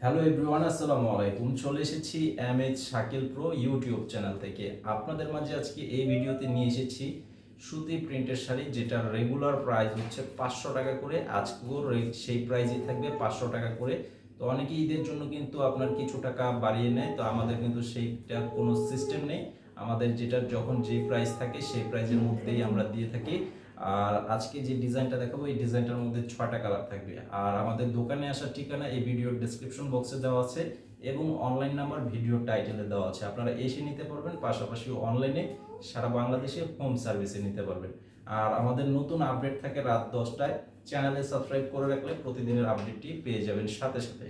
Hello everyone, আসসালামু আলাইকুম। চলে এসেছি MH Shakil pro YouTube channel থেকে। আপনাদের মাঝে আজকে এই ভিডিওতে নিয়ে এসেছি সুতি প্রিন্টের শাড়ি, যেটার রেগুলার প্রাইস হচ্ছে 500 টাকা করে। আজকেও সেই প্রাইসই থাকবে 500 টাকা করে। তো অনেকে ঈদের জন্য কিন্তু আপনার কিছু টাকা বাড়িয়ে নেয়, তো আমাদের কিন্তু সেইটার কোনো সিস্টেম নেই। আমাদের যেটার যখন যে প্রাইস থাকে সেই প্রাইসের মধ্যেই আমরা দিয়ে থাকি। আর আজকে যে ডিজাইনটা দেখাবো এই ডিজাইনটার মধ্যে 6টা কালার থাকবে। আর আমাদের দোকানে আসার ঠিকানা এই ভিডিওর ডেসক্রিপশন বক্সে দেওয়া আছে এবং অনলাইন নাম্বার ভিডিও টাইটেলে দেওয়া আছে। আপনারা এসে নিতে পারবেন, পাশাপাশি অনলাইনে সারা বাংলাদেশে হোম সার্ভিসে নিতে পারবেন। আর আমাদের নতুন আপডেট থাকে রাত 10টায়। চ্যানেলে সাবস্ক্রাইব করে রাখলে প্রতিদিনের আপডেটটি পেয়ে যাবেন সাথে সাথে।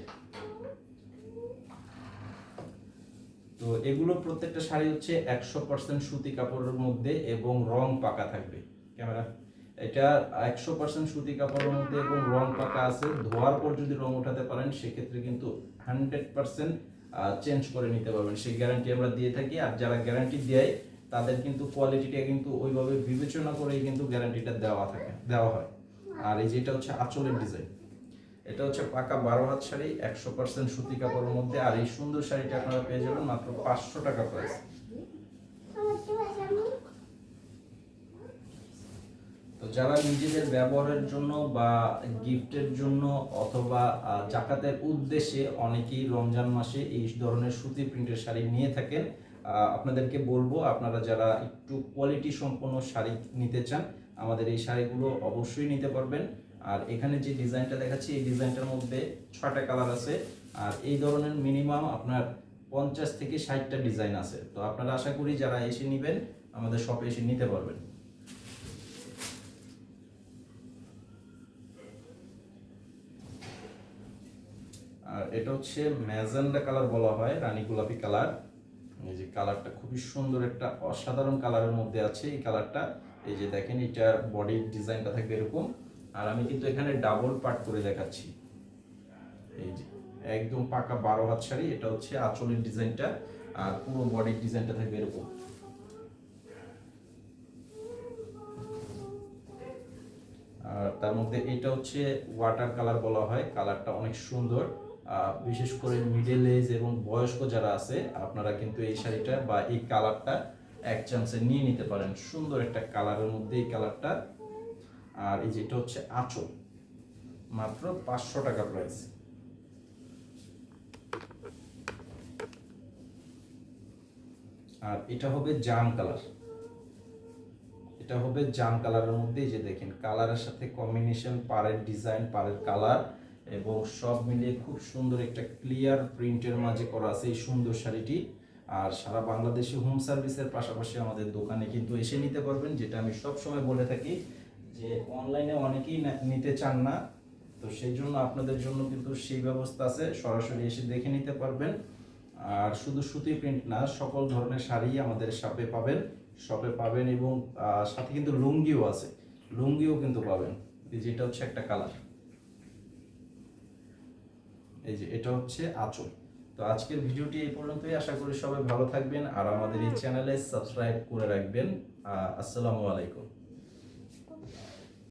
তো এগুলো প্রত্যেকটা শাড়ি হচ্ছে 100% সুতি কাপড়ের মধ্যে এবং রং পাকা থাকবে। ক্যামেরা, এটা 100% সুতি কাপড়ের মধ্যে এবং রং পাকা আছে। ধোয়ার পর যদি রং উঠাতে পারেন সেক্ষেত্রে কিন্তু 100% চেঞ্জ করে নিতে পারবেন, সেই গ্যারান্টি আমরা দিয়ে থাকি। আর যারা গ্যারান্টি দেয় তাদের কিন্তু কোয়ালিটিটা কিন্তু ওইভাবে বিবেচনা করেই কিন্তু গ্যারান্টিটা দেওয়া হয়। আর এই যেটা হচ্ছে আঁচলের ডিজাইন, এটা হচ্ছে পাকা 12 হাত শাড়ি, 100% সুতি কাপড়ের মধ্যে। আর এই সুন্দর শাড়িটা আপনারা পেয়ে যাবেন মাত্র 500 টাকা প্রাইস। তো যারা নিজেদের ব্যবহারের জন্য বা গিফটের জন্য অথবা জাকাতের উদ্দেশ্যে অনেকেই রমজান মাসে এই ধরনের সুতি প্রিন্টের শাড়ি নিয়ে থাকেন, আপনাদেরকে বলবো আপনারা যারা একটু কোয়ালিটি সম্পন্ন শাড়ি নিতে চান আমাদের এই শাড়িগুলো অবশ্যই নিতে পারবেন। আর এখানে যে ডিজাইনটা দেখাচ্ছি এই ডিজাইনটার মধ্যে 6টা কালার আছে। আর এই ধরনের মিনিমাম আপনার 50 থেকে 60টা ডিজাইন আছে। তো আপনারা আশা করি যারা এসে নেবেন আমাদের শপে এসে নিতে পারবেন। আর এটা হচ্ছে ম্যাজেন্ডা কালার বলা হয়, রানী গোলাপি কালার। এই যে কালারটা খুবই সুন্দর, একটা অসাধারণ কালারের মধ্যে আছে এই কালারটা। এই যে দেখেন, এটা বডির ডিজাইনটা থাকবে এরকম। আর আমি কিন্তু এখানে ডাবল পার্ট করে দেখাচ্ছি। এই যে একদম পাকা 12 হাত শাড়ি, এটা হচ্ছে আঁচলের ডিজাইনটা। আর পুরো বডির ডিজাইনটা থাকবে এরকম। আর তার মধ্যে এটা হচ্ছে ওয়াটার কালার বলা হয়, কালারটা অনেক সুন্দর। বিশেষ করে মিডল এজ এবং বয়স্ক যারা আছে আপনারা কিন্তু এই শাড়িটা বা এই কালারটা এক চান্সে নিয়ে নিতে পারেন। সুন্দর একটা কালারের মধ্যে এই কালারটা। আর এই যেটা হচ্ছে আঁচল, মাত্র 500 টাকা প্রাইস। আর এটা হবে জাম কালার, এটা হবে জাম কালারের মধ্যে। এই যে দেখেন কালারের সাথে কম্বিনেশন, পাড়ের ডিজাইন, পাড়ের কালার এবং সব মিলিয়ে খুব সুন্দর একটা ক্লিয়ার প্রিন্টের মাঝে করা আছে এই সুন্দর শাড়িটি। আর সারা বাংলাদেশে হোম সার্ভিসের পাশাপাশি আমাদের দোকানে কিন্তু এসে নিতে পারবেন, যেটা আমি সব সময় বলে থাকি যে অনলাইনে অনেকেই নিতে চান না। তো সেই জন্য আপনাদের জন্য কিন্তু সেই ব্যবস্থা আছে, সরাসরি এসে দেখে নিতে পারবেন। আর শুধু সুতি প্রিন্ট না, সকল ধরনের শাড়ি আমাদের শপে পাবেন এবং সাথে কিন্তু লুঙ্গিও আছে, লুঙ্গিও কিন্তু পাবেন। এই যেটা হচ্ছে একটা কালার, এই যে এটা হচ্ছে আঁচল। তো আজকের ভিডিওটি এই পর্যন্তই। আশা করি সবাই ভালো থাকবেন আর আমাদের এই চ্যানেলে সাবস্ক্রাইব করে রাখবেন। আসসালামু আলাইকুম।